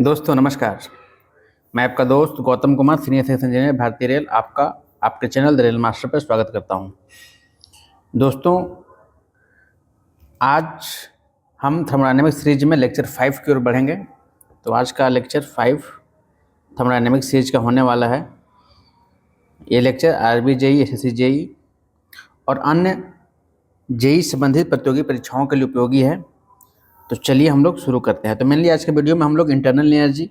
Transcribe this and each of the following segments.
दोस्तों नमस्कार। मैं आपका दोस्त Gautam Kumar, senior section engineer, भारतीय रेल, आपका आपके चैनल द रेल मास्टर पर स्वागत करता हूं। दोस्तों, आज हम थर्मोडायनेमिक्स सीरीज में लेक्चर 5 की ओर बढ़ेंगे। तो आज का लेक्चर 5 थर्मोडायनेमिक्स सीरीज का होने वाला है। ये lecture RB JE, SSC JE और अन्य जेई संबंधित प्रतियोगी परीक्षाओं के लिए उपयोगी है। तो चलिए हम लोग शुरू करते हैं। तो मेनली आज के वीडियो में हम लोग internal energy,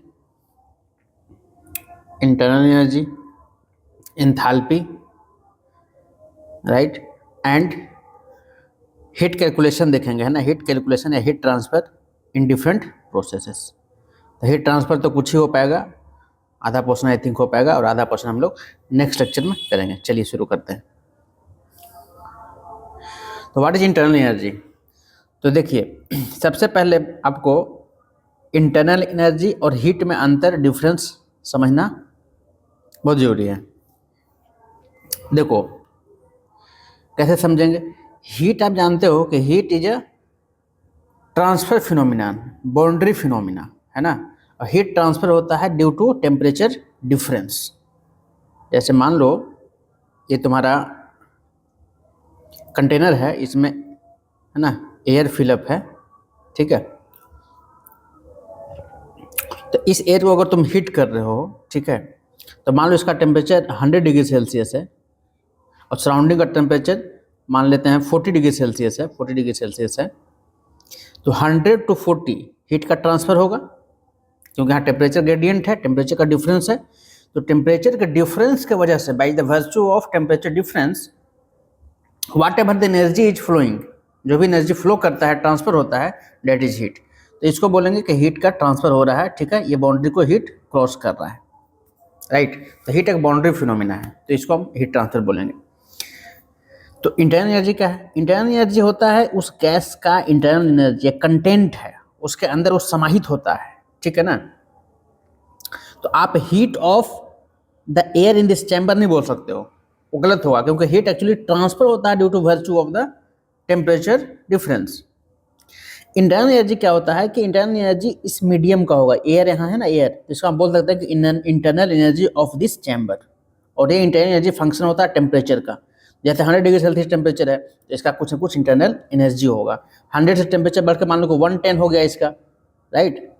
enthalpy, right, and heat calculation देखेंगे, है ना। हीट कैलकुलेशन या heat transfer in different processes. तो हीट ट्रांसफर तो कुछ ही हो पाएगा, आधा पोर्शन आई थिंक हो पाएगा और आधा पोर्शन हम लोग नेक्स्ट लेक्चर में करेंगे। चलिए शुरू करते हैं। तो व्हाट इज इंटरनल एनर्जी? तो देखिए, सबसे पहले आपको इंटरनल एनर्जी और हीट में अंतर, डिफरेंस समझना बहुत जरूरी है। देखो कैसे समझेंगे। हीट आप जानते हो कि heat is a transfer phenomena, boundary phenomena, है ना। और हीट ट्रांसफर होता है ड्यू टू टेम्परेचर डिफरेंस। जैसे मान लो ये तुम्हारा कंटेनर है, इसमें, है ना, एयर फिलअप है, ठीक है। तो इस एयर को अगर तुम हीट कर रहे हो, ठीक है, तो मान लो इसका टेम्परेचर 100 डिग्री सेल्सियस है और सराउंडिंग का टेम्परेचर मान लेते हैं 40 डिग्री सेल्सियस है, 40 डिग्री सेल्सियस है। तो 100 to 40 हीट का ट्रांसफर होगा, क्योंकि यहाँ टेम्परेचर ग्रेडियंट है, टेम्परेचर का डिफरेंस है। तो टेम्परेचर के डिफरेंस के वजह से, by the virtue of temperature difference, whatever the energy is flowing, जो भी एनर्जी फ्लो करता है, ट्रांसफर होता है, डेट इज हीट। तो इसको बोलेंगे कि हीट का ट्रांसफर हो रहा है, ठीक है, ये बाउंड्री को हीट क्रॉस कर रहा है, राइट। तो हीट एक बाउंड्री फिनोमिना है, तो इसको हम हीट ट्रांसफर बोलेंगे। तो इंटरनल एनर्जी क्या है? इंटरनल एनर्जी होता है उस गैस का इंटरनल एनर्जी, कंटेंट है, उसके अंदर वो समाहित होता है, ठीक है ना। तो आप heat of the air in this chamber नहीं बोल सकते हो, वो गलत होगा, क्योंकि हीट एक्चुअली ट्रांसफर होता है due to virtue of the temperature difference. Internal energy क्या होता है कि इंटरनल एनर्जी इस मीडियम का होगा, एयर यहाँ है ना, एयर, तो इसको हम बोल सकते हैं कि internal energy of this chamber. और ये इंटरनल एनर्जी फंक्शन होता है टेम्परेचर का। जैसे 100 डिग्री सेल्सियस टेम्परेचर है, तो इसका कुछ ना कुछ इंटरनल एनर्जी होगा। 100 से टेम्परेचर बढ़ के मान लो कि 110 हो गया इसका, राइट।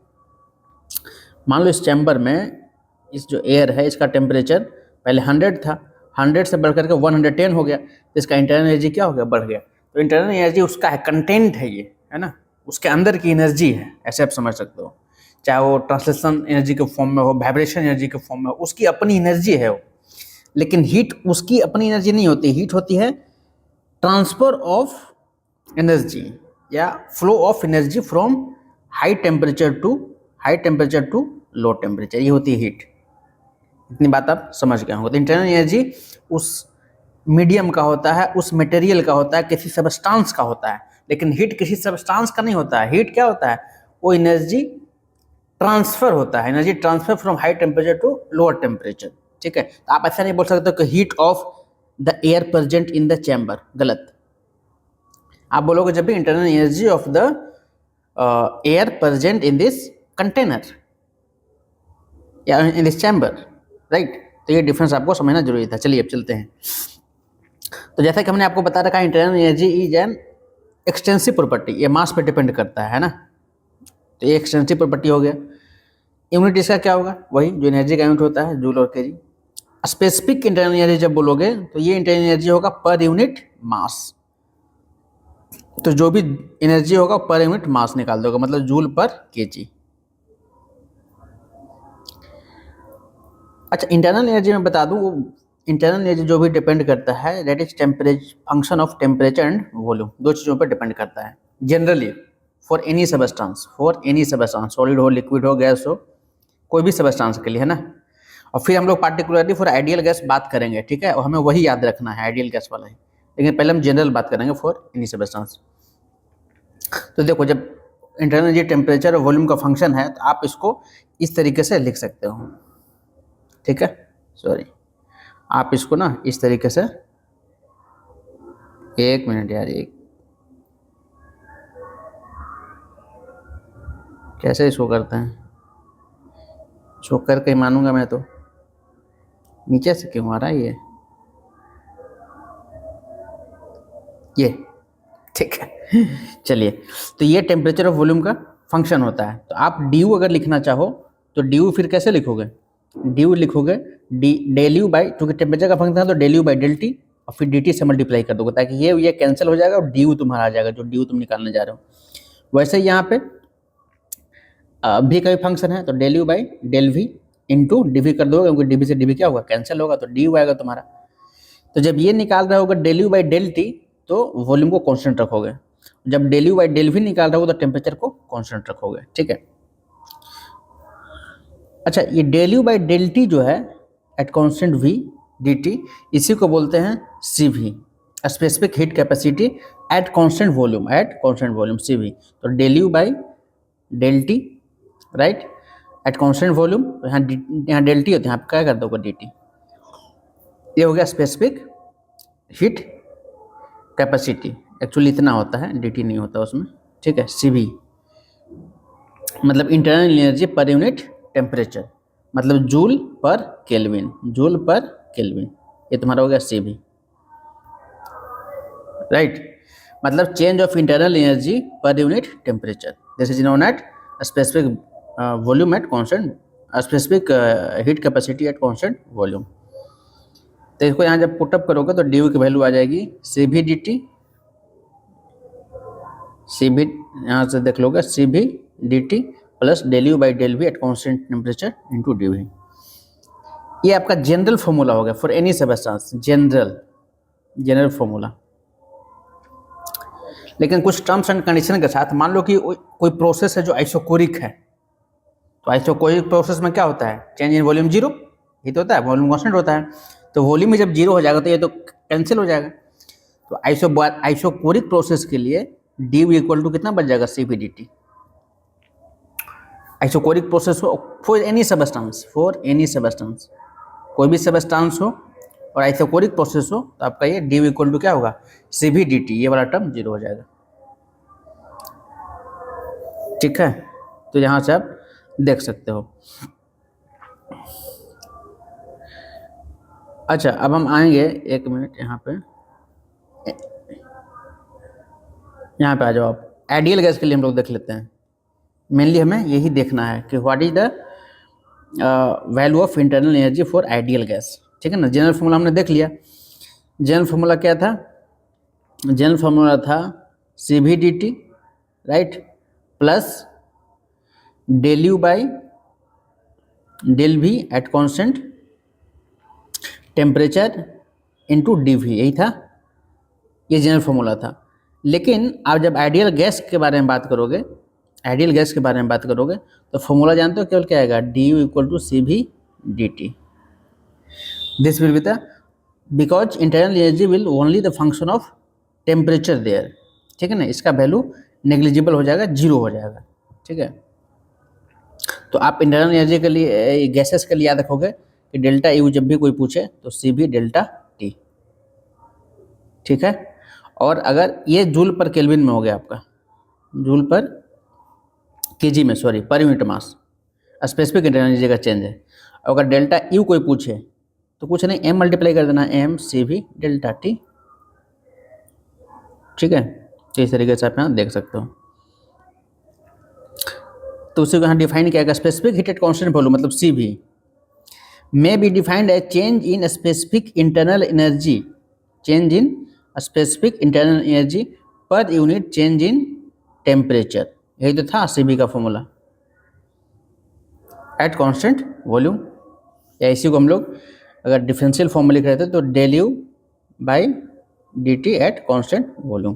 मान लो इस चैम्बर में, इस जो एयर है, इसका टेम्परेचर पहले 100 था, 100 से बढ़ करके 110 हो गया, तो इसका इंटरनल एनर्जी क्या हो गया? बढ़ गया। तो इंटरनल एनर्जी उसका है, कंटेंट है ये, है ना, उसके अंदर की एनर्जी है, ऐसे आप समझ सकते हो। चाहे वो ट्रांसलेशन एनर्जी के फॉर्म में हो, वाइब्रेशन एनर्जी के फॉर्म में हो, उसकी अपनी एनर्जी है वो। लेकिन हीट उसकी अपनी एनर्जी नहीं होती, हीट होती है ट्रांसफर ऑफ एनर्जी या flow of energy from high temperature to low temperature, ये होती है हीट। इतनी बात आप समझ गए होंगे। तो इंटरनल एनर्जी उस मीडियम का होता है, उस मटेरियल का होता है, किसी सबस्टांस का होता है। लेकिन हीट किसी सबस्टांस का नहीं होता है। हीट क्या होता है? वो एनर्जी ट्रांसफर होता है, energy transfer from high temperature to lower temperature, ठीक है। तो आप ऐसा नहीं बोल सकते कि heat of the air present in the chamber, गलत। आप बोलोगे जब भी internal energy of the air present in this container या इन दिस चैम्बर, राइट। तो ये डिफरेंस आपको समझना जरूरी था। चलिए अब चलते हैं। तो जैसा कि हमने आपको बता रखा, internal energy is an extensive property, ये मास पे डिपेंड करता है ना। तो ये एक्सटेंसिव प्रॉपर्टी हो गया। यूनिट इसका क्या होगा? वही जो एनर्जी का यूनिट होता है, जूल और केजी। स्पेसिफिक इंटरनल एनर्जी जब बोलोगे तो ये इंटरनल एनर्जी होगा पर यूनिट मास। तो जो भी एनर्जी होगा पर यूनिट मास निकाल दोगे, मतलब जूल पर केजी। अच्छा, इंटरनल एनर्जी में बता दूं, इंटरनल एनर्जी जो भी डिपेंड करता है, that is temperature, function of temperature and volume, दो चीज़ों पर डिपेंड करता है generally. For any substance, solid हो, लिक्विड हो, गैस हो, कोई भी सबस्टांस के लिए, है ना। और फिर हम लोग पार्टिकुलरली फॉर आइडियल गैस बात करेंगे, ठीक है, और हमें वही याद रखना है, आइडियल गैस वाला ही। लेकिन पहले हम जनरल बात करेंगे फॉर एनी सबस्टांस। तो देखो, जब इंटरनल एनर्जी टेम्परेचर और वॉल्यूम का फंक्शन है, तो आप इसको इस तरीके से लिख सकते हो, ठीक है। सॉरी, आप इसको ना इस तरीके से, एक मिनट यार, एक कैसे इसको करते हैं, शो करके ही मानूंगा मैं तो। नीचे से क्यों आ रहा है ये ठीक है। चलिए, तो ये टेम्परेचर ऑफ वॉल्यूम का फंक्शन होता है। तो आप ड्यू अगर लिखना चाहो तो ड्यू फिर कैसे लिखोगे? ड्यू लिखोगे डी डेल यू बाई, क्योंकि टेम्परेचर का फंक्शन है तो del U by del T, और फिर डी टी से मल्टीप्लाई कर दोगे ताकि ये कैंसिल हो जाएगा और ड्यू तुम्हारा आ जाएगा, जो ड्यू तुम निकालने जा रहे हो। वैसे ही यहाँ पे भी का भी फंक्शन है, तो del U by del V into D V कर दोगे, क्योंकि डी वी से डी वी क्या होगा, कैंसिल होगा, तो डी यू आएगा तुम्हारा। तो जब ये निकाल रहे होगा del U by del T तो वॉल्यूम को कांस्टेंट रखोगे, जब del U by del V निकाल रहे हो तो टेम्परेचर को कांस्टेंट रखोगे, ठीक है। अच्छा, ये del U by del T जो है at constant V D T, इसी को बोलते हैं C V, specific heat capacity at constant volume C V. तो del U by del T right at constant volume, यहाँ डेल टी होता है, यहाँ क्या कर दोगे डी टी, ये हो गया स्पेसिफिक हीट कैपेसिटी। एक्चुअली इतना होता है, डी टी नहीं होता उसमें, ठीक है। सी वी मतलब internal energy per unit temperature, मतलब जूल पर केल्विन, ये तुम्हारा हो गया सी वी राइट। मतलब change of internal energy per unit temperature, this is known at specific volume at constant, specific heat capacity at constant volume. तो इसको यहाँ जब पुटअप करोगे तो डी की वैल्यू आ जाएगी C V D T, C V यहाँ से देख लोगे C V D T plus del U by del V at constant temperature into D V. ये आपका जनरल फॉर्मूला हो गया for any substance, general formula. लेकिन कुछ टर्म्स एंड कंडीशन के साथ, मान लो कि कोई प्रोसेस है जो आइसोकोरिक है, तो आइसोकोरिक प्रोसेस में क्या होता है, चेंज इन वॉल्यूम जीरो, ये तो होता है, वॉल्यूम कॉन्स्टेंट होता है। तो वॉल्यूम में जब जीरो हो जाएगा तो ये तो कैंसिल हो जाएगा। तो आइसोकोरिक प्रोसेस के लिए डी वी इक्वल टू कितना बच जाएगा, C V D T. Isochoric process हो फॉर एनी सबस्टेंस, कोई भी सबस्टेंस हो और आइसोकोरिक प्रोसेस हो, तो आपका ये डी वी इक्वल टू क्या होगा, सी वी डी टी, ये वाला टर्म जीरो हो जाएगा, ठीक है। तो यहाँ से आप देख सकते हो। अच्छा, अब हम आएंगे, एक मिनट यहाँ पे आ जाओ आप। आइडियल गैस के लिए हम लोग देख लेते हैं। मेनली हमें यही देखना है कि what is the value of internal energy for ideal gas, ठीक है ना। जनरल फॉर्मूला हमने देख लिया। जनरल फॉर्मूला क्या था, जनरल फॉर्मूला था C V D T right plus del U by del V at constant temperature into D V, यही था, ये जनरल फॉर्मूला था। लेकिन आप जब आइडियल गैस के बारे में बात करोगे, तो फॉर्मूला जानते हो केवल क्या आएगा, D U equal to C V D T. This will be the, because internal energy will only the function of temperature there, ठीक है ना। इसका वैल्यू नेग्लिजिबल हो जाएगा, जीरो हो जाएगा, ठीक है। तो आप इंटरनल एनर्जी के लिए, गैसेस के लिए याद रखोगे कि डेल्टा यू जब भी कोई पूछे तो सी वी डेल्टा टी, ठीक है। और अगर ये जूल पर केल्विन में हो गया आपका, जूल पर केजी में, सॉरी, पर यूनिट मास, स्पेसिफिक इंटरनल एनर्जी का चेंज है। अगर डेल्टा यू कोई पूछे तो कुछ नहीं, एम मल्टीप्लाई कर देना, M C V delta T, ठीक है। तो इस तरीके से आप यहाँ देख सकते हो। तो उसी को यहाँ डिफाइन किया गया, specific heat at constant volume मतलब सी we may be defined as change in specific internal energy per unit change in temperature, यही तो था सीबी का फॉर्मूला एट कांस्टेंट वॉल्यूम। या इसी को हम लोग अगर डिफरेंशियल फॉर्म में लिख रहे थे तो del U by D T at constant volume,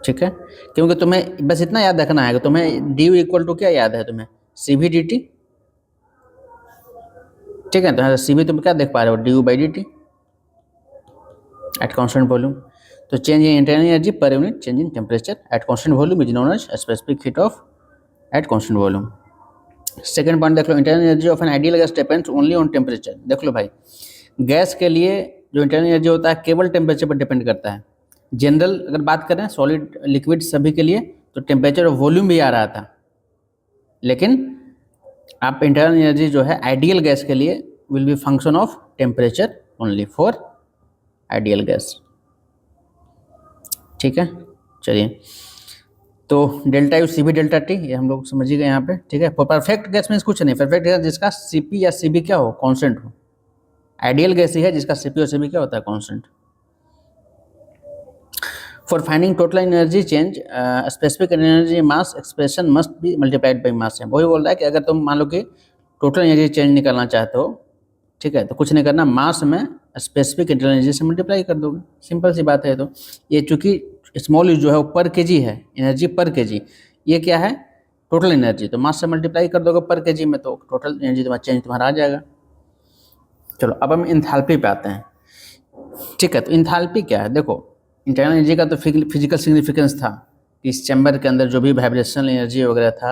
ठीक है। क्योंकि तुम्हें बस इतना याद रखना है कि तुम्हें डी यू इक्वल टू क्या याद है, तुम्हें सी वी डी टी, ठीक है। तो सी वी तुम क्या देख पा रहे हो, D U by D T at constant volume. तो change in internal energy per unit change in temperature at constant volume is known as specific heat of at constant volume. Second point देख लो, internal energy of an ideal gas depends only on temperature. देख लो भाई, gas के लिए जो internal energy होता है केवल टेम्परेचर पर डिपेंड करता है। जनरल अगर बात करें सॉलिड लिक्विड सभी के लिए तो टेम्परेचर और वॉल्यूम भी आ रहा था, लेकिन आप इंटरनल एनर्जी जो है आइडियल गैस के लिए will be function of temperature only for ideal gas. ठीक है, चलिए, तो delta U C V delta T ये हम लोग समझ ही गए यहाँ पे। ठीक है, परफेक्ट गैस मीन्स कुछ नहीं, परफेक्ट गैस जिसका सी पी या सी बी क्या हो, कांस्टेंट हो। आइडियल गैस ही है जिसका सी पी और सी बी क्या होता है, constant. For finding total energy change specific energy mass expression must be multiplied by mass है। वही बोल रहा है कि अगर तुम मान लो कि टोटल एनर्जी चेंज निकालना चाहते हो, ठीक है, तो कुछ नहीं करना, मास में स्पेसिफिक इंटरनल एनर्जी से मल्टीप्लाई कर दोगे, सिंपल सी बात है। तो ये चूंकि स्मॉल यू जो है वो पर केजी है, एनर्जी पर केजी, ये क्या है, टोटल एनर्जी, तो मास से मल्टीप्लाई कर दोगे पर केजी में, तो टोटल एनर्जी तुम्हारा चेंज तुम्हारा आ जाएगा। चलो अब हम इंथैल्पी पे आते हैं। ठीक है, तो इंथैल्पी क्या है, देखो इंटरनल एनर्जी का तो फिजिकल सिग्निफिकेंस था कि इस चैम्बर के अंदर जो भी वाइब्रेशनल एनर्जी वगैरह था,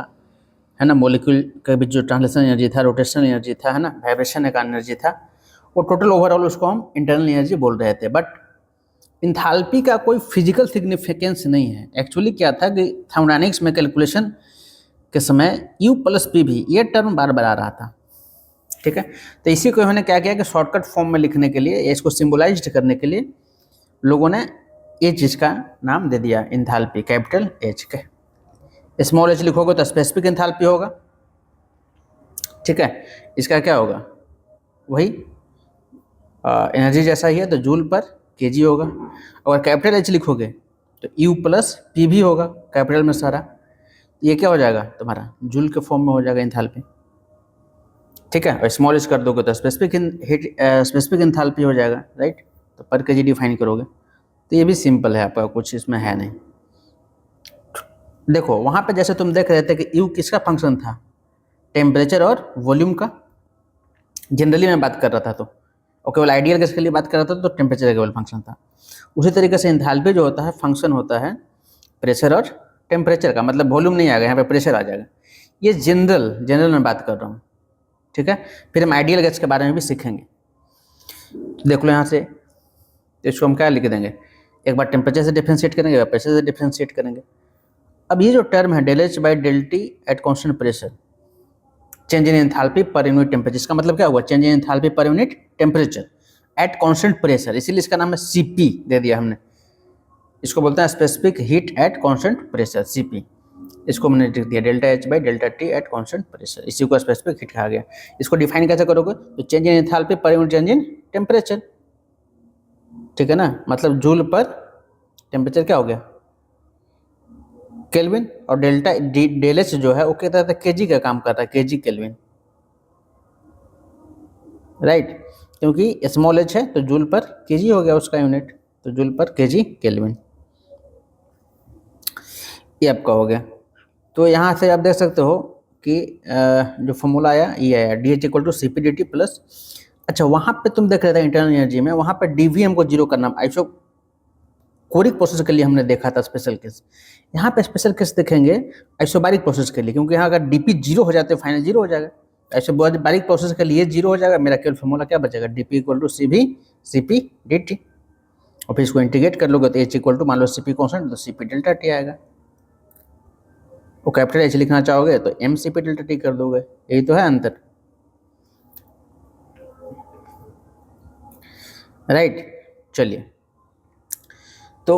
है ना, मॉलिक्यूल के बीच जो ट्रांसलेशनल एनर्जी था, रोटेशनल एनर्जी था, है ना, वाइब्रेशन का एनर्जी था, वो टोटल ओवरऑल उसको हम इंटरनल एनर्जी बोल रहे थे। बट इंथैल्पी का कोई फिजिकल सिग्निफिकेंस नहीं है। एक्चुअली क्या था कि थर्मोडायनेमिक्स में कैलकुलेशन के समय यू प्लस पी भी ये टर्म बार बार आ रहा था। ठीक है, तो इसी को इन्होंने क्या किया कि शॉर्टकट फॉर्म में लिखने के लिए, इसको सिंबलाइज करने के लिए लोगों ने ये चीज़ का नाम दे दिया इंथैल्पी, कैपिटल एच के। स्मॉल एच लिखोगे तो स्पेसिफिक इंथैल्पी होगा। ठीक है, इसका क्या होगा, वही एनर्जी जैसा ही है, तो जूल पर केजी होगा। और कैपिटल एच लिखोगे तो यू प्लस पी भी होगा कैपिटल में सारा, ये क्या हो जाएगा तुम्हारा, जूल के फॉर्म में हो जाएगा इंथैल्पी। ठीक है, और स्मॉल एच कर दोगे तो स्पेसिफिक इंथैल्पी हो जाएगा, राइट। तो पर केजी डिफाइन करोगे, तो ये भी सिंपल है, आपका कुछ इसमें है नहीं। देखो वहाँ पे जैसे तुम देख रहे थे कि यू किसका फंक्शन था, टेम्परेचर और वॉल्यूम का, जनरली मैं बात कर रहा था, तो और केवल आइडियल गैस के लिए बात कर रहा था तो टेम्परेचर का केवल फंक्शन था। उसी तरीके से इंथैल्पी जो होता है फंक्शन होता है प्रेशर और टेम्परेचर का, मतलब वॉल्यूम नहीं आएगा यहाँ पे, प्रेशर आ जाएगा। ये जनरल में बात कर रहा हूँ। ठीक है, फिर हम आइडियल गैस के बारे में भी सीखेंगे। देख लो यहाँ से, तो इसको हम क्या लिख देंगे, एक बार टेम्परेचर से डिफ्रेंशिएट करेंगे, प्रेशर से डिफ्रेंशिएट करेंगे। अब ये जो टर्म है del H by del T at constant pressure, change in enthalpy per unit temperature, इसका मतलब क्या हुआ, change in enthalpy per unit temperature at constant pressure, इसीलिए इसका नाम है सीपी दे दिया हमने। इसको बोलते हैं specific heat at constant pressure, CP. इसको मैंने लिख दिया delta H by delta T at constant pressure, इसी को स्पेसिफिक हीट कहा गया। इसको डिफाइन कैसे करोगे, तो change in enthalpy per unit change in temperature. ठीक है ना, मतलब जूल पर टेम्परेचर क्या हो गया, केल्विन, और डेल्टा डेल एच जो है वो कहता था केजी का काम कर रहा है, केजी केल्विन, राइट। क्योंकि स्मॉल एच है तो जूल पर केजी हो गया उसका यूनिट, तो जूल पर केजी केल्विन, ये आपका हो गया। तो यहाँ से आप देख सकते हो कि जो फॉर्मूला आया ये आया, D H equal to C P D T plus. अच्छा, वहाँ पे तुम देख रहे थे इंटरनल एनर्जी में, वहाँ पे डी वी एम को जीरो करना, आइसो कोरिक प्रोसेस के लिए हमने देखा था स्पेशल केस। यहाँ पे स्पेशल केस देखेंगे आइसोबारिक प्रोसेस के लिए, क्योंकि यहाँ अगर डीपी जीरो हो जाते फाइनल जीरो हो जाएगा। आइसोबारिक प्रोसेस के लिए जीरो हो जाएगा, मेरा केवल फॉर्मूला क्या बचेगा, डीपी इक्वल टू सी भी सी पी डी टी, और फिर इसको इंटीग्रेट कर लोगे तो एच इक्वल टू मान लो सी पी कॉन्स्टेंट, तो सी पी डेल्टा टी आएगा। वो कैपिटल एच लिखना चाहोगे तो M C P delta T कर दोगे, यही तो है अंतर, राइट। चलिए, तो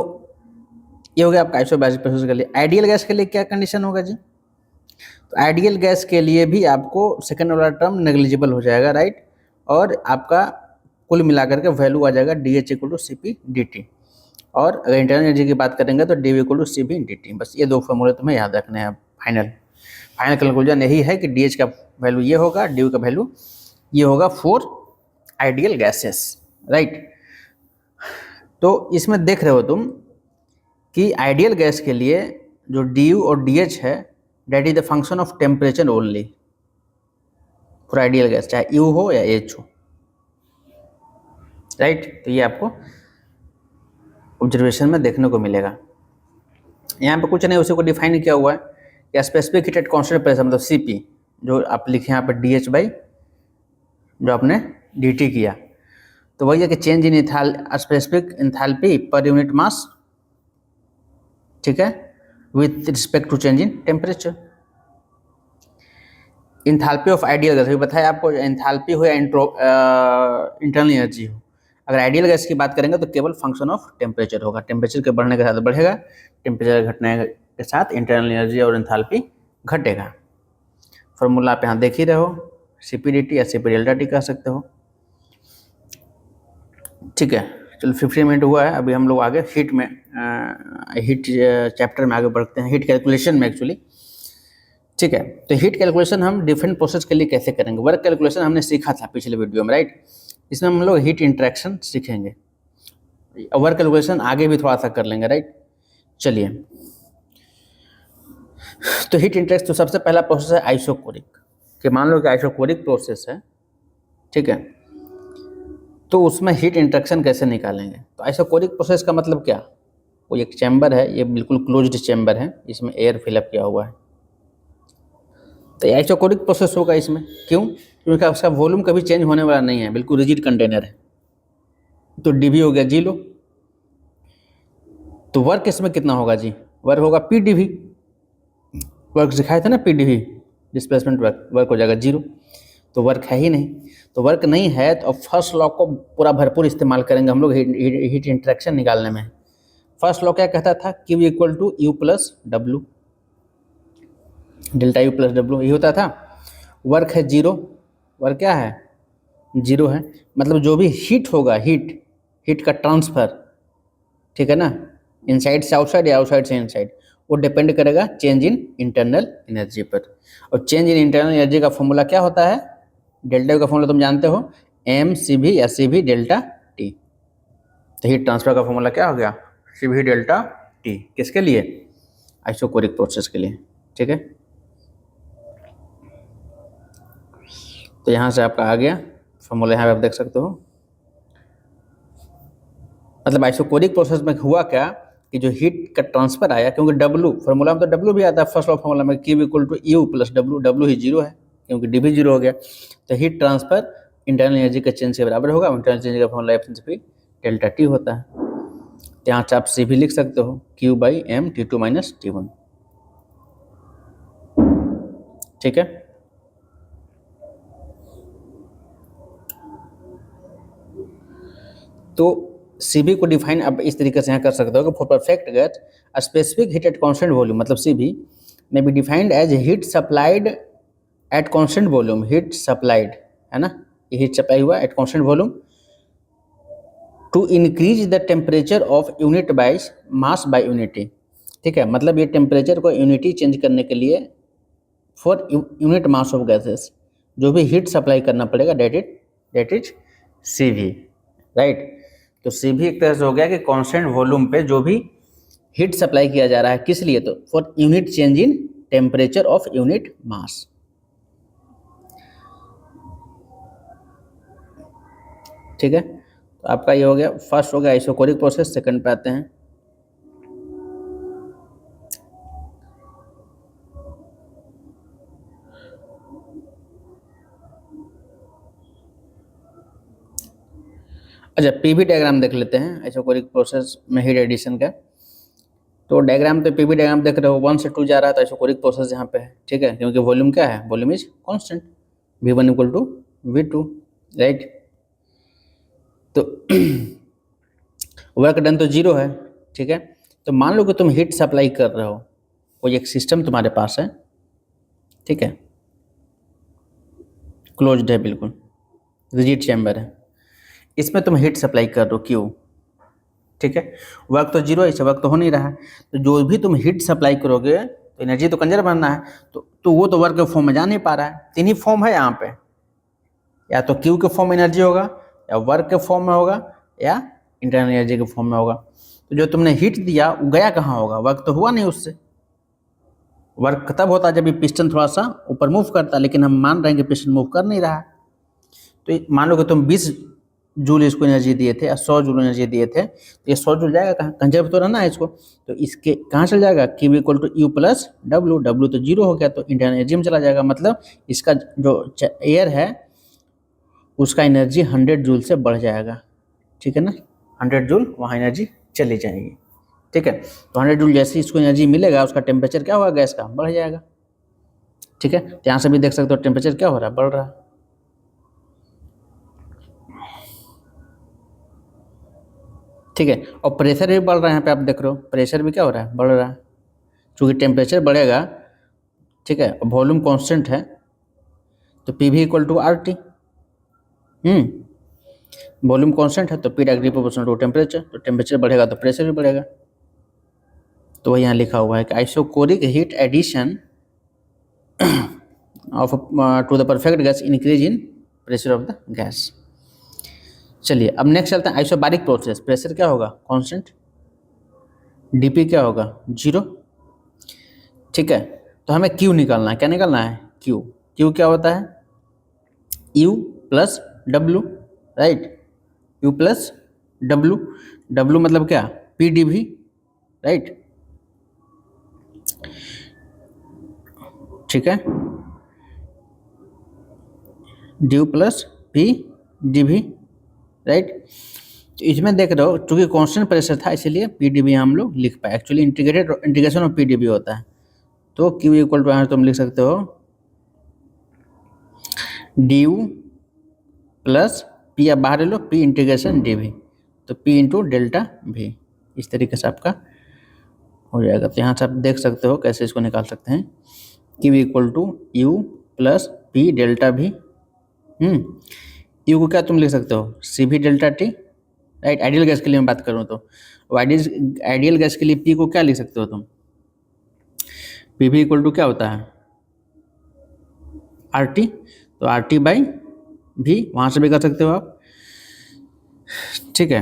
ये हो गया आपका आइसोबारिक प्रोसेस के लिए। आइडियल गैस के लिए क्या कंडीशन होगा जी, तो आइडियल गैस के लिए भी आपको सेकंड वाला टर्म नेग्लिजिबल हो जाएगा, राइट, और आपका कुल मिलाकर के वैल्यू आ जाएगा D H equal to C P D T, और अगर इंटरनल एनर्जी की बात करेंगे तो D V equal to C P D T. बस ये दो फॉर्मूले तुम्हें याद रखने हैं। फाइनल कंक्लूजन यही है कि डी एच का वैल्यू ये होगा, डी यू का वैल्यू ये होगा फॉर आइडियल गैसेस, राइट। तो इसमें देख रहे हो तुम कि आइडियल गैस के लिए जो डी यू और डी एच है that is the function of temperature only for ideal gas, चाहे यू हो या एच हो, राइट। तो ये आपको ऑब्जर्वेशन में देखने को मिलेगा। यहाँ पे कुछ नहीं, उसी को डिफाइन किया हुआ है या specific heat at constant pressure, मतलब सीपी, जो आप लिखे यहाँ पर डी एच बाई जो आपने डी टी किया, तो वही है कि change in specific enthalpy per unit mass, ठीक है, with respect to change in temperature. Enthalpy of ideal gas, अभी बताया आपको, इंथैल्पी हो या इंटरनल एनर्जी हो, अगर आइडियल गैस की बात करेंगे तो केवल फंक्शन ऑफ टेम्परेचर होगा, टेम्परेचर के बढ़ने के साथ बढ़ेगा, टेम्परेचर घटने के साथ इंटरनल एनर्जी और इंथैल्पी घटेगा। फॉर्मूला आप यहाँ देख ही रहे हो, CP/dT या CP∆T कह सकते हो। ठीक है, चलो 15 मिनट हुआ है, अभी हम लोग आगे हीट में, हीट चैप्टर में आगे बढ़ते हैं, हीट कैलकुलेशन में एक्चुअली। ठीक है, तो हीट कैलकुलेशन हम डिफरेंट प्रोसेस के लिए कैसे करेंगे। वर्क कैलकुलेशन हमने सीखा था पिछले वीडियो में, राइट। इसमें हम लोग हीट इंटरेक्शन सीखेंगे, वर्क कैलकुलेशन आगे भी थोड़ा सा कर लेंगे, राइट। चलिए, तो हीट इंटरेक्शन, तो सबसे पहला प्रोसेस है आइसोकोरिक, कि मान लो कि आइसोकोरिक प्रोसेस है, ठीक है, तो उसमें हीट इंटरेक्शन कैसे निकालेंगे। तो आइसोकोरिक प्रोसेस का मतलब क्या, वो एक चैम्बर है, ये बिल्कुल क्लोज्ड चैम्बर है, इसमें एयर फिलअप किया हुआ है, तो आइसोकोरिक प्रोसेस होगा इसमें। क्यों? क्योंकि उसका वॉल्यूम कभी चेंज होने वाला नहीं है, बिल्कुल रिजिड कंटेनर है। तो dV हो गया जी लो, तो वर्क इसमें कितना होगा जी, वर्क होगा PdV, वर्क दिखाया था ना PdV, डिस्प्लेसमेंट वर्क हो जाएगा 0, तो वर्क है ही नहीं। तो वर्क नहीं है तो अब फर्स्ट लॉ को पूरा भरपूर इस्तेमाल करेंगे हम लोग हीट इंटरेक्शन निकालने में। फर्स्ट लॉ क्या कहता था, Q = U + W, delta U + W, ये होता था। वर्क है 0, वर्क क्या है 0 है, मतलब जो भी हीट होगा, हीट का ट्रांसफर, ठीक है ना, इनसाइड से आउटसाइड या आउटसाइड से इनसाइड, वो डिपेंड करेगा चेंज इन इंटरनल एनर्जी पर। और चेंज इन इंटरनल एनर्जी का फॉर्मूला क्या होता है, डेल्टा U का फॉर्मूला तुम जानते हो, mCV या CV∆T। तो हीट ट्रांसफर का फॉर्मूला क्या हो गया, CV∆T, किसके लिए, आइसोकोरिक प्रोसेस के लिए, ठीक है। तो यहाँ से आपका आ गया फॉर्मूला, यहाँ पे आप देख सकते हो। मतलब आइसोकोरिक प्रोसेस में हुआ क्या कि जो हीट का ट्रांसफर आया, क्योंकि W फॉर्मूला में तो W भी आता है फर्स्ट लॉ फॉर्मूला में, Q = U + W, W ही 0 है क्योंकि dV 0 हो गया। तो हीट ट्रांसफर इंटरनल एनर्जी के चेंज के बराबर होगा, इंटरनल चेंज का फॉर्मूला mCV∆T होता है। तो यहाँ से आप CV लिख सकते हो, Q/m T2 - T1, ठीक है। तो CV को डिफाइन अब इस तरीके से यहाँ कर सकते हो कि for perfect gas a specific heat at constant volume, मतलब CV में be defined as heat supplied at constant volume, heat supplied है ना, ये हीट सप्लाई हुआ at constant volume to increase the temperature of unit by mass by unity, ठीक है। मतलब ये टेम्परेचर को यूनिटी चेंज करने के लिए for unit mass of gases जो भी हीट सप्लाई करना पड़ेगा, डेट इज CV, राइट। तो CV एक तरह से हो गया कि कांस्टेंट वॉल्यूम पे जो भी हीट सप्लाई किया जा रहा है, किस लिए, तो for unit change in temperature of unit mass, ठीक है। तो आपका ये हो गया, फर्स्ट हो गया आइसोकोरिक प्रोसेस। सेकंड पे आते हैं, अच्छा PV डायग्राम देख लेते हैं आइसोकोरिक प्रोसेस में हीट एडिशन का। तो डायग्राम, तो PV डायग्राम देख रहे हो, 1 से 2 जा रहा है, तो आइसोकोरिक प्रोसेस यहाँ पे है, ठीक है, क्योंकि वॉल्यूम क्या है, volume is constant, V1 = V2, right. तो वर्क डन तो 0 है, ठीक है। तो मान लो कि तुम हीट सप्लाई कर रहे हो, कोई एक सिस्टम तुम्हारे पास है, ठीक है, क्लोज्ड है, बिल्कुल रिजिड चैम्बर है, इसमें तुम हीट सप्लाई कर रहे हो, क्यों, ठीक है। वर्क तो 0 है, इससे वर्क तो हो नहीं रहा है, तो जो भी तुम हीट सप्लाई करोगे तो एनर्जी तो कंजर्व बनना है, तो वो तो वर्क के फॉर्म में जा नहीं पा रहा है। 3 ही फॉर्म है यहाँ पे, या तो Q के फॉर्म में एनर्जी होगा, या वर्क के फॉर्म में होगा, या इंटरनल एनर्जी के फॉर्म में होगा। तो जो तुमने हीट दिया वो गया कहाँ होगा, वर्क तो हुआ नहीं उससे। वर्क तब होता जब ये पिस्टन थोड़ा सा ऊपर मूव करता, लेकिन हम मान रहे हैं कि पिस्टन मूव कर नहीं रहा है। तो मान लो कि तुम 20 जूल इसको एनर्जी दिए थे या 100 जूल एनर्जी दिए थे, तो ये 100 जूल जाएगा कहाँ, कंजर्व तो रहना है इसको, तो इसके कहाँ चल जाएगा, Q = U + W, W तो 0 हो गया, तो इंटरनल एनर्जी में चला जाएगा। मतलब इसका जो एयर है उसका एनर्जी 100 जूल से बढ़ जाएगा, ठीक है ना, 100 जूल वहाँ एनर्जी चली जाएगी, ठीक है। तो 100 जूल जैसे इसको एनर्जी मिलेगा, उसका टेम्परेचर क्या होगा गैस का, बढ़ जाएगा, ठीक है। तो यहाँ से भी देख सकते हो टेम्परेचर क्या हो रहा है, बढ़ रहा है। ठीक है, और प्रेशर भी बढ़ रहा है, यहाँ पे आप देख रहे हो प्रेशर भी क्या हो रहा है, बढ़ रहा है। चूँकि टेम्परेचर बढ़ेगा, ठीक है, और वॉल्यूम कांस्टेंट है, तो पी भी equal to R T. Volume constant है तो P directly proportional to temperature, तो टेम्परेचर बढ़ेगा तो प्रेशर भी बढ़ेगा। तो वही यहाँ लिखा हुआ है कि isochoric heat addition of to the perfect gas increase in pressure of the gas. चलिए अब नेक्स्ट चलते हैं आइसोबारिक प्रोसेस। प्रेशर क्या होगा, कांस्टेंट, डीपी क्या होगा, 0। ठीक है, तो हमें क्यू निकालना है। क्या निकालना है, क्यू। क्यू क्या होता है, you plus W, right, you plus W. W मतलब क्या, पी डी भी, राइट। ठीक है, डी प्लस पी डी भी, राइट। तो इसमें देख रहे हो चूँकि कांस्टेंट प्रेशर था इसीलिए पी डी भी हम लोग लिख पाए। Actually integration of P D भी होता है। तो क्यू इक्वल टू यहाँ तुम लिख सकते हो डी यू प्लस पी, आप बाहर ले लो, पी इंटीग्रेशन डी भी, तो पी इंटू डेल्टा भी। इस तरीके से आपका हो जाएगा। तो यहाँ से आप देख सकते हो कैसे इसको निकाल सकते हैं। Q equal to U plus P delta भी। यू को क्या तुम लिख सकते हो, सी भी delta T, right. Ideal gas के लिए मैं बात करूँ तो आइडियल गैस के लिए पी को क्या लिख सकते हो तुम, पी भी इक्वल टू क्या होता है, आर टी। तो आर टी बाई भी, वहाँ से भी कर सकते हो आप, ठीक है।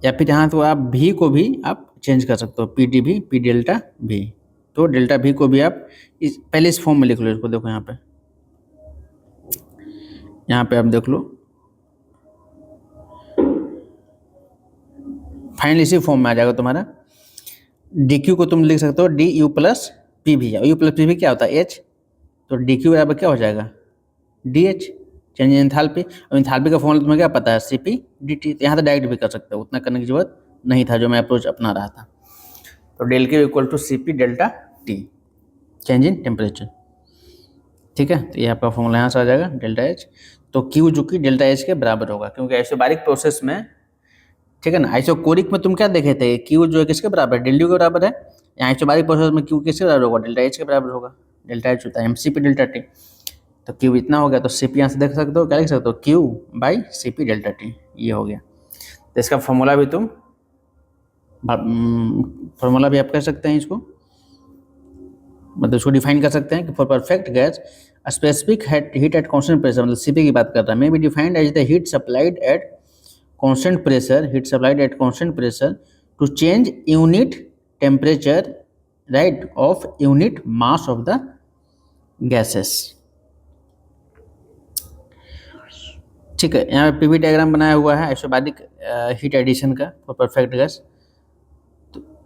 या फिर यहाँ तो आप भी को भी आप चेंज कर सकते हो, पी डी भी, पी डेल्टा भी। तो डेल्टा भी को भी आप पहले इस फॉर्म में लिख लो इसको। देखो यहाँ पे आप देख लो, फाइनल इसी फॉर्म में आ जाएगा तुम्हारा। डी क्यू को तुम लिख सकते हो डी यू प्लस पी भी, यू प्लस पी भी क्या होता है, एच। तो डी क्यू बराबर क्या हो जाएगा, D H, change in enthalpy. और एंथैल्पी का फॉर्मूला तुम्हें क्या पता है, सी पी डी टी। तो यहाँ तो डायरेक्ट भी कर सकते हो, उतना करने की जरूरत नहीं था जो मैं अप्रोच अपना रहा था। तो del Q equal to C P delta T, change in temperature. ठीक है, तो ये आपका फॉर्मूला यहाँ से आ जाएगा डेल्टा एच। तो क्यू जो कि डेल्टा एच के बराबर होगा, क्योंकि आइसोबारिक प्रोसेस में, ठीक है ना, आइसोकोरिक में तुम क्या देखे थे, क्यू जो है किसके बराबर है, डेल यू के बराबर है। यहाँ आइसोबारिक प्रोसेस में क्यू किसके बराबर होगा, डेल्टा एच के बराबर होगा। डेल्टा एच होता है M C P delta T. तो क्यू इतना हो गया, तो सी पी यहाँ से देख सकते हो, क्या लिख सकते हो, Q by C P delta T, ये हो गया। तो इसका फॉर्मूला भी तुम फॉर्मूला भी आप कह सकते हैं इसको, मतलब इसको डिफाइन कर सकते हैं कि for perfect gas specific heat at constant pressure, मतलब सीपी की बात कर रहा है, may be defined as the heat supplied at constant pressure to change unit temperature, right, of unit mass of the gases. ठीक है, यहाँ पे पीवी डायग्राम बनाया हुआ है आइसोबारिक हीट एडिशन का फॉर परफेक्ट गैस।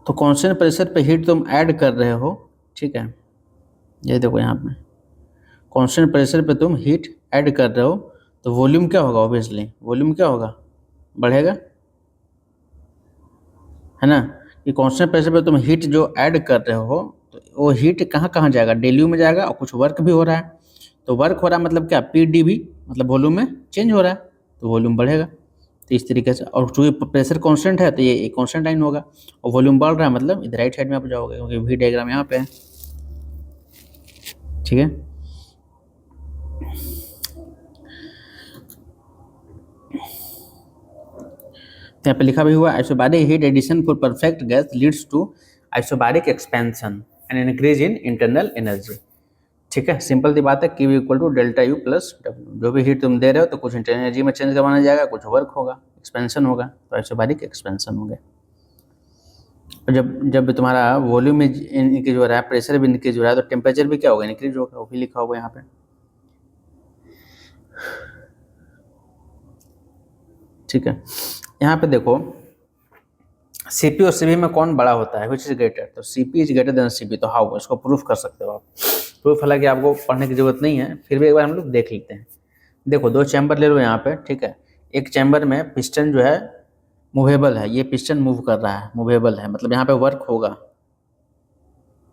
तो कांस्टेंट प्रेशर पे हीट तुम ऐड कर रहे हो, ठीक है, ये देखो यहाँ पे कांस्टेंट प्रेशर पे तुम हीट ऐड कर रहे हो, तो वॉल्यूम क्या होगा, ऑब्वियसली वॉल्यूम क्या होगा, बढ़ेगा, है ना। कि कांस्टेंट प्रेशर पे तुम हीट जो ऐड कर रहे हो, तो वो हीट कहाँ कहाँ जाएगा, डेल्यू में जाएगा, और कुछ वर्क भी हो रहा है। तो वर्क हो रहा है मतलब क्या, पी डी भी, मतलब वॉल्यूम में चेंज हो रहा है, तो वॉल्यूम बढ़ेगा। तो इस तरीके से, और चूँकि प्रेशर कांस्टेंट है तो ये कांस्टेंट लाइन होगा, और वॉल्यूम बढ़ रहा है मतलब इधर राइट साइड में आप जाओगे, क्योंकि वी डायग्राम यहाँ पे है। ठीक है, यहाँ पे लिखा भी हुआ isobaric heat addition for perfect gas leads to isobaric expansion and increase in internal energy. ठीक है, सिंपल सी बात है, Q equal to delta U plus W. जो भी हीट तुम दे रहे हो तो कुछ इंटरनल एनर्जी में चेंज करवाना जाएगा, कुछ वर्क होगा, एक्सपेंशन होगा, तो आइसोबारिक एक्सपेंशन हो गया। और जब तुम्हारा वॉल्यूम में इंक्रीज हो रहा है, प्रेशर भी इंक्रीज हो रहा है, तो टेम्परेचर भी क्या होगा, इंक्रीज होगा, वो भी लिखा होगा यहाँ पे। ठीक है, यहाँ पे देखो सीपी और सीबी में कौन बड़ा होता है, विच इज ग्रेटर। तो CP is greater than CB. तो हाउ, इसको प्रूफ कर सकते हो आप। प्रूफ हालांकि आपको पढ़ने की जरूरत नहीं है, फिर भी एक बार हम लोग देख लेते हैं। देखो दो चैम्बर ले लो यहाँ पे, ठीक है। एक चैम्बर में पिस्टन जो है मूवेबल है, ये पिस्टन मूव कर रहा है, मूवेबल है, मतलब यहाँ पे वर्क होगा,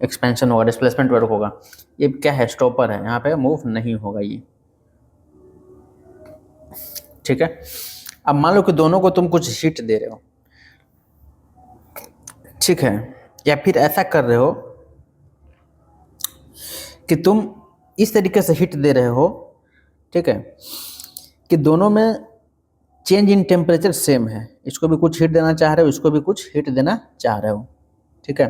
एक्सपेंशन होगा, डिस्प्लेसमेंट वर्क होगा। ये क्या है, स्टॉपर है, यहाँ पे मूव नहीं होगा ये, ठीक है। अब मान लो कि दोनों को तुम कुछ हीट दे रहे हो, ठीक है, या फिर ऐसा कर रहे हो कि तुम इस तरीके से हीट दे रहे हो, ठीक है, कि दोनों में चेंज इन टेम्परेचर सेम है, इसको भी कुछ हीट देना चाह रहे हो, इसको भी कुछ हीट देना चाह रहे हो, ठीक है।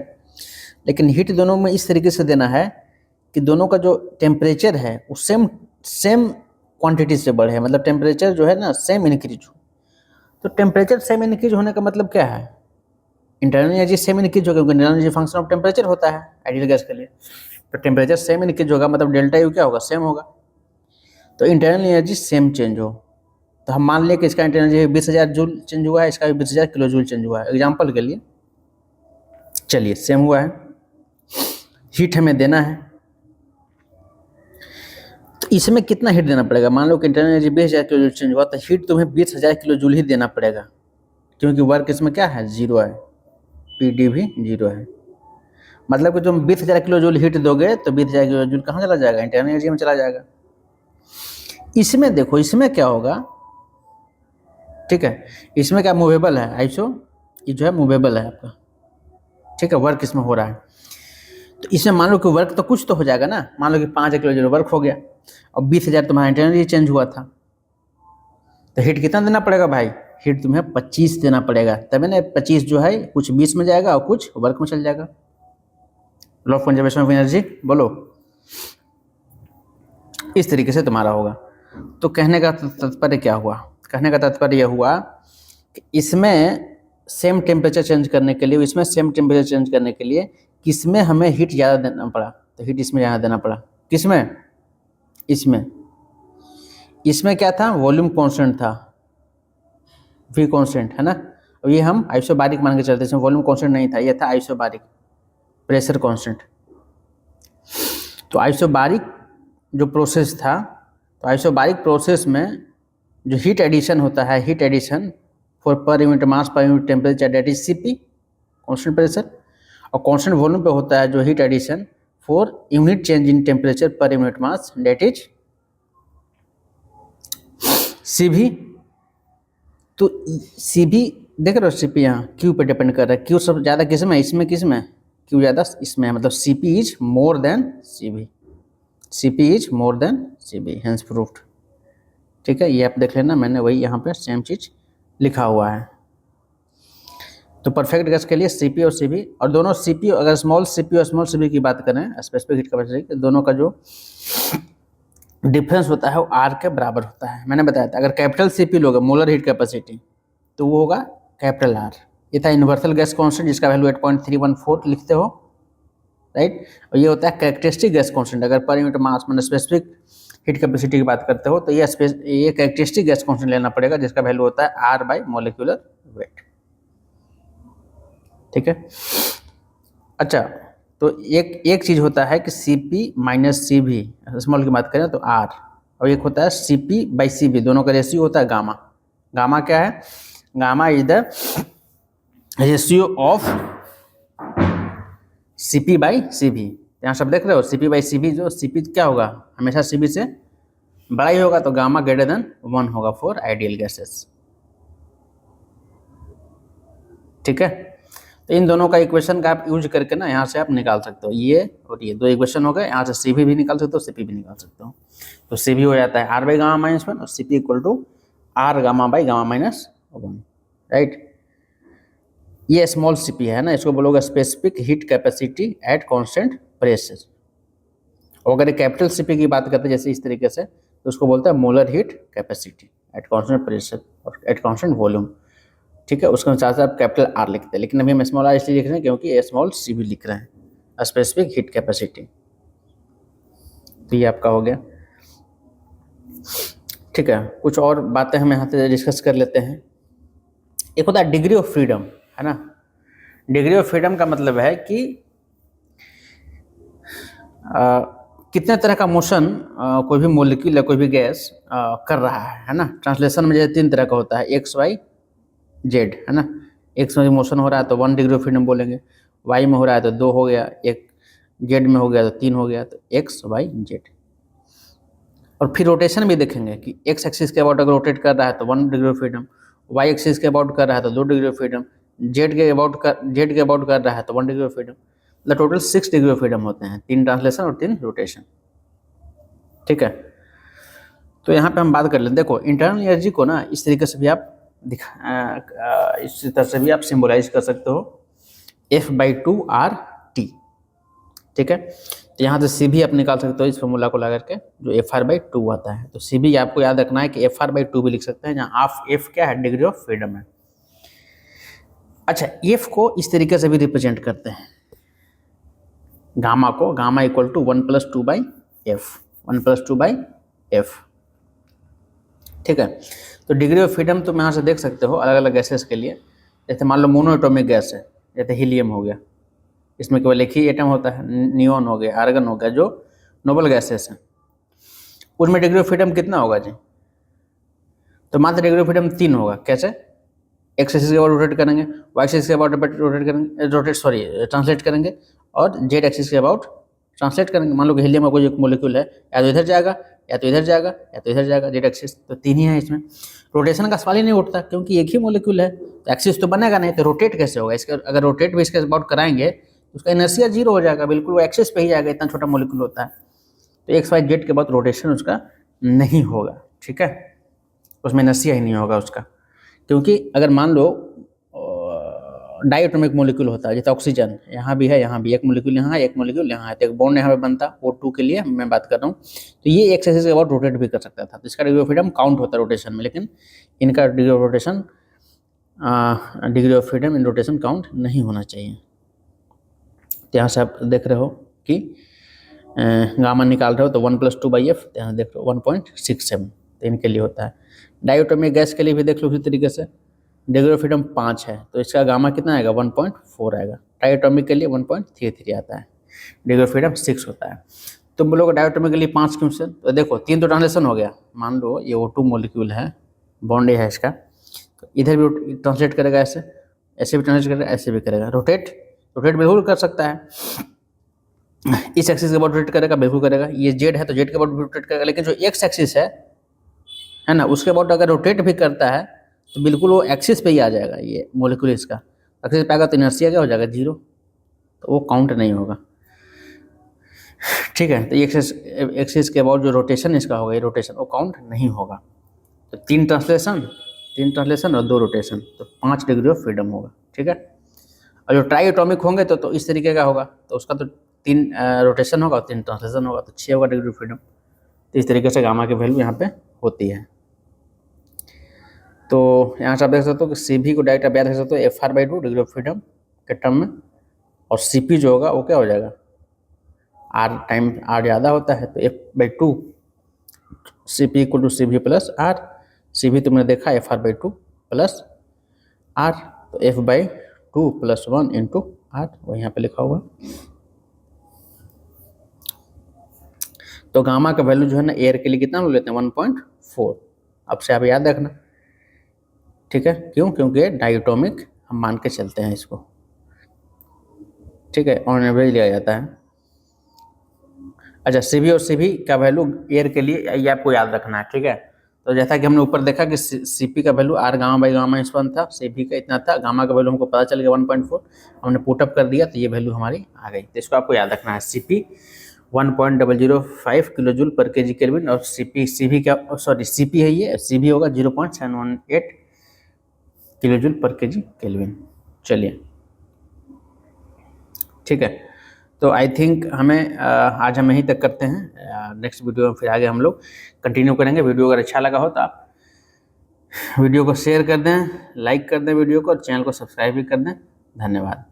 लेकिन हीट दोनों में इस तरीके से देना है कि दोनों का जो टेम्परेचर है वो सेम सेम क्वांटिटी से बढ़े, मतलब टेम्परेचर जो है ना सेम इंक्रीज हो। तो टेम्परेचर सेम इंक्रीज होने का मतलब क्या है, इंटरनल एनर्जी सेम इंक्रीज होगा, क्योंकि internal energy function of temperature होता है आइडियल गैस के लिए। तो टेम्परेचर सेम इंक्रीज होगा, मतलब डेल्टा यू क्या होगा, सेम होगा। तो इंटरनल एनर्जी सेम चेंज हो, तो हम मान लें कि इसका इंटरनल एनर्जी 20,000 जूल चेंज हुआ है, इसका भी 20,000 किलो जूल चेंज हुआ है, एग्जाम्पल के लिए। चलिए सेम हुआ है, हीट हमें देना है, तो इसमें कितना हीट देना पड़ेगा। मान लो कि internal energy 20,000 kilo joule change हुआ, तो हीट तुम्हें 20,000 किलो जूल ही देना पड़ेगा, क्योंकि वर्क इसमें क्या है, जीरो है, पीडी भी जीरो है। मतलब कि तुम 20,000 किलो जूल हीट दोगे तो 20,000 किलो जूल कहाँ चला जाएगा, इंटरनल एनर्जी में चला जाएगा। इसमें देखो, इसमें क्या होगा, ठीक है, इसमें क्या मूवेबल है, आइसो ये जो है मूवेबल है आपका, ठीक है, वर्क इसमें हो रहा है। तो इसमें मान लो कि वर्क तो कुछ तो हो जाएगा ना, मान लो कि 5 किलो जूल वर्क हो गया और 20,000 तुम्हारा इंटरनल एनर्जी चेंज हुआ था, तो हीट कितना देना पड़ेगा भाई, हीट तुम्हें 25 देना पड़ेगा, तभी ना 25 जो है कुछ 20 में जाएगा और कुछ वर्क में चल जाएगा। Law of conservation of energy बोलो, इस तरीके से तुम्हारा होगा। तो कहने का तात्पर्य क्या हुआ, कहने का तात्पर्य यह हुआ कि इसमें सेम टेम्परेचर चेंज करने के लिए, इसमें सेम टेम्परेचर चेंज करने के लिए किसमें हमें हीट ज़्यादा देना पड़ा, तो हीट इसमें ज़्यादा देना पड़ा, किसमें, इसमें क्या था, वॉल्यूम कांस्टेंट था, वी कांस्टेंट है ना, और ये हम आइसोबारिक मान के चलते, इसमें वॉल्यूम कांस्टेंट नहीं था, ये था आइसोबारिक प्रेशर कांस्टेंट। तो आइसोबारिक जो प्रोसेस था, तो आइसोबारिक प्रोसेस में जो हीट एडिशन होता है, heat addition for per unit mass per unit temperature, that is CP constant pressure, और कांस्टेंट वॉल्यूम पे होता है जो heat addition for unit change in temperature per unit mass, that is CV. तो CV देख रहे हो, सीपी यहाँ क्यू पे डिपेंड कर रहा है, क्यू सब ज़्यादा किस में, इसमें किस में, क्यू ज़्यादा इसमें है, मतलब CP is more than CV, CP is more than CV, hence proved, ठीक है। ये आप देख लेना, मैंने वही यहाँ पे सेम चीज़ लिखा हुआ है। तो परफेक्ट गैस के लिए सीपी और सीवी, और दोनों सीपी, अगर स्मॉल सीपी और स्मॉल सीवी की बात करें, स्पेसिफिक हीट कैपेसिटी, दोनों का जो डिफरेंस होता है वो आर के बराबर होता है। मैंने बताया था, अगर कैपिटल सीपी लोगे मोलर हीट कैपेसिटी, तो वो होगा कैपिटल आर। ये था यूनिवर्सल गैस कांस्टेंट, जिसका वैल्यू 8.314 लिखते हो, राइट। और ये होता है कैरेक्टरिस्टिक गैस कांस्टेंट, अगर पर यूनिट मास मतलब स्पेसिफिक हीट कैपेसिटी की बात करते हो, तो ये कैरेक्टरिस्टिक गैस कांस्टेंट लेना पड़ेगा, जिसका वैल्यू होता है आर बाई मोलिकुलर वेट, ठीक है। अच्छा, तो एक चीज़ होता है कि सीपी माइनस सीवी, स्मॉल की बात करें तो आर, और एक होता है सीपी बाई सीवी, दोनों का रेशियो होता है गामा। गामा क्या है, gamma is the ratio of CP by CV. यहाँ सब देख रहे हो, सीपी बाई सीवी, जो सीपी क्या होगा, हमेशा सीवी से बड़ा ही होगा, तो गामा ग्रेटर देन 1 होगा फॉर आइडियल गैसेस, ठीक है। तो इन दोनों का इक्वेशन का आप यूज करके ना यहाँ से आप निकाल सकते हो, ये और ये दो इक्वेशन हो गए, यहाँ से सीवी भी निकाल सकते हो, सीपी भी निकाल सकते हो। तो सीवी हो जाता है आर बाई गामा माइनस 1 और CP equal to R gamma by gamma minus 1, right. ये स्मॉल सीपी है ना, इसको बोलोगे specific heat capacity at constant pressure. और अगर कैपिटल सीपी की बात करते हैं जैसे इस तरीके से, तो उसको बोलते हैं molar heat capacity at constant pressure और एट कांस्टेंट वॉल्यूम, ठीक है। उसके अनुसार से आप कैपिटल आर लिखते हैं, लेकिन अभी हम स्मॉल आर इसलिए लिख रहे हैं क्योंकि ये स्मॉल सीवी लिख रहे हैं, स्पेसिफिक हीट कैपेसिटी। तो ये आपका हो गया, ठीक है। कुछ और बातें हम यहाँ से डिस्कस कर लेते हैं। एक होता है डिग्री ऑफ फ्रीडम, है ना। डिग्री ऑफ फ्रीडम का मतलब है कि कितने तरह का मोशन कोई भी मॉलिक्यूल या कोई भी गैस कर रहा है ना। ट्रांसलेशन में जैसे 3 तरह का होता है, एक्स वाई जेड, है ना। एक्स में मोशन हो रहा है तो 1 डिग्री ऑफ फ्रीडम बोलेंगे, वाई में हो रहा है तो 2 हो गया, एक जेड में हो गया तो 3 हो गया, तो एक्स वाई जेड। और फिर रोटेशन भी देखेंगे कि एक्स एक्सिस के अबाउट अगर रोटेट कर रहा है तो 1 degree of freedom, Y axis के अबाउट कर रहा है तो 2 डिग्री ऑफ फ्रीडम, जेड के अबाउट कर रहा है तो 1 डिग्री ऑफ फ्रीडम। मतलब टोटल 6 डिग्री ऑफ फ्रीडम होते हैं, 3 ट्रांसलेशन और 3 रोटेशन। ठीक है, तो यहाँ पे हम बात कर लें। देखो इंटरनल एनर्जी को ना इस तरीके से भी आप इस तरह से भी आप सिंबलाइज कर सकते हो, F/2RT। ठीक है, तो यहाँ से सी भी आप निकाल सकते हो इस फॉर्मूला को लगा करके, जो FR/2 आता है। तो सी भी आपको याद रखना है कि FR/2 भी लिख सकते हैं, जहाँ ऑफ एफ क्या है, डिग्री ऑफ फ्रीडम है। अच्छा, एफ को इस तरीके से भी रिप्रेजेंट करते हैं, गामा को, gamma equal to 1+2/F, 1+2/F। ठीक है, तो डिग्री ऑफ फ्रीडम तुम यहाँ से देख सकते हो अलग अलग गैसेस के लिए। जैसे मान लो मोनोएटॉमिक गैस है, जैसे हीलियम हो गया, इसमें केवल एक ही एटम होता है, नियॉन हो गया, आर्गन हो गया, जो नोबल गैसेस हैं, उसमें डिग्री ऑफ फ्रीडम कितना होगा जी? तो मात्र डिग्री ऑफ फ्रीडम 3 होगा। कैसे? एक्स एक्सिस के अबाउट रोटेट करेंगे, वाई एक्सिस के अबाउट रोटेट करेंगे, ट्रांसलेट करेंगे, और जेड एक्सिस के अबाउट ट्रांसलेट करेंगे। मान लो कि हीलियम का कोई एक मोलिक्यूल है, या तो इधर जाएगा, या तो इधर जाएगा, या तो इधर जाएगा, जेड एक्सिस, तो 3 ही है इसमें। रोटेशन का सवाल ही नहीं उठता, क्योंकि एक ही मोलिक्यूल है, तो एक्सिस तो बनेगा नहीं, तो रोटेट कैसे होगा? इसके अगर रोटेट भी इसके अबाउट कराएंगे तो उसका इनर्शिया 0 हो जाएगा, बिल्कुल वो एक्सिस पे ही जाएगा, इतना छोटा मोलिक्यूल होता है। तो एक्स वाई जेड के बाद रोटेशन उसका नहीं होगा। ठीक है, उसमें इनर्शिया ही नहीं होगा उसका, क्योंकि अगर मान लो डायटोमिक मोलिक्यूल होता है, जैसे ऑक्सीजन यहाँ भी है, यहाँ भी, एक मोलिक्यूल यहाँ है, एक मोलिक्यूल यहाँ है, तो एक बॉन्ड यहाँ पे बनता, O2 के लिए मैं बात कर रहा हूँ, तो ये एक्स एक्सिस के अबाउट रोटेट भी कर सकता था, तो इसका डिग्री ऑफ फ्रीडम काउंट होता है रोटेशन में, लेकिन इनका degree of rotation, degree of freedom in rotation count नहीं होना चाहिए। तो यहाँ से आप देख रहे हो कि गामा निकाल रहे हो तो 1+2/F, यहाँ देख लो 1.67, तो इनके लिए होता है। डायटोमिक गैस के लिए भी देख लो उसी तरीके से, डिग्री ऑफ फ्रीडम 5 है, तो इसका गामा कितना आएगा? 1.4 आएगा। डायटोमिक के लिए 1.33 आता है, डिग्री ऑफ फ्रीडम 6 होता है। तुम बोलोगे डायटोमिक के लिए 5 क्यों से? तो देखो 3 तो ट्रांसलेशन हो गया। मान लो ये O2 मोलिक्यूल है, बॉन्ड है इसका, तो इधर भी ट्रांसलेट करेगा, ऐसे ऐसे भी ट्रांसलेट करेगा, ऐसे भी करेगा। रोटेट बिल्कुल कर सकता है, इस एक्सिस के अबाउट रोटेट करेगा, बिल्कुल करेगा। ये जेड है तो जेड के अबाउट रोटेट करेगा, लेकिन जो एक्स एक्सिस है ना, उसके अबाउट अगर रोटेट भी करता है तो बिल्कुल वो एक्सिस पे ही आ जाएगा। ये मोलिक्यूल इसका एक्सिस पे आएगा तो इनर्शिया क्या हो जाएगा? 0, तो वो काउंट नहीं होगा। ठीक है, तो ये एक्सिस के अबाउट जो रोटेशन इसका होगा, ये रोटेशन वो काउंट नहीं होगा। तो 3 ट्रांसलेशन और 2 रोटेशन, तो 5 डिग्री ऑफ फ्रीडम होगा। ठीक है, और जो ट्राई एटॉमिक होंगे तो इस तरीके का होगा, तो उसका तो 3 रोटेशन होगा और 3 ट्रांसलेशन होगा, तो 6 होगा डिग्री ऑफ फ्रीडम। तो इस तरीके से गामा की वैल्यू यहाँ पे होती है। तो यहाँ से आप देख सकते हो कि सी भी को डायरेक्ट आप याद रख सकते हो FR/2 डिग्री ऑफ फ्रीडम के टर्म में, और CP जो होगा वो क्या हो जाएगा? R ज़्यादा होता है, तो F/2 CP equal to CV plus R। CV तुमने देखा FR/2 प्लस R, तो F/2 + 1 × R, वो यहाँ पे लिखा हुआ। तो गामा का वैल्यू जो है ना एयर के लिए कितना लेते हैं? 1.4। अब से आप याद रखना। ठीक है, क्यों? क्योंकि डायटोमिक हम मान के चलते हैं इसको। ठीक है, ऑन एवरेज लिया जाता है। अच्छा, CV और CV का वैल्यू एयर के लिए ये आपको याद रखना है। ठीक है, तो जैसा कि हमने ऊपर देखा कि CP का वैल्यू R गामा/गामा-1 था, CV का इतना था, गामा का वैल्यू हमको पता चल गया 1.4, हमने पुटअप कर दिया तो ये वैल्यू हमारी आ गई। तो इसको आपको याद रखना है, CP 1.005 किलो जूल पर kg केल्विन, और CP है ये, CV होगा 0.718 किलो जूल पर kg केल्विन। चलिए, ठीक है, तो आई थिंक हमें आज हम यहीं तक करते हैं। नेक्स्ट वीडियो में फिर आगे हम लोग कंटिन्यू करेंगे। वीडियो अगर अच्छा लगा हो तो आप वीडियो को शेयर कर दें, लाइक कर दें वीडियो को, और चैनल को सब्सक्राइब भी कर दें। धन्यवाद।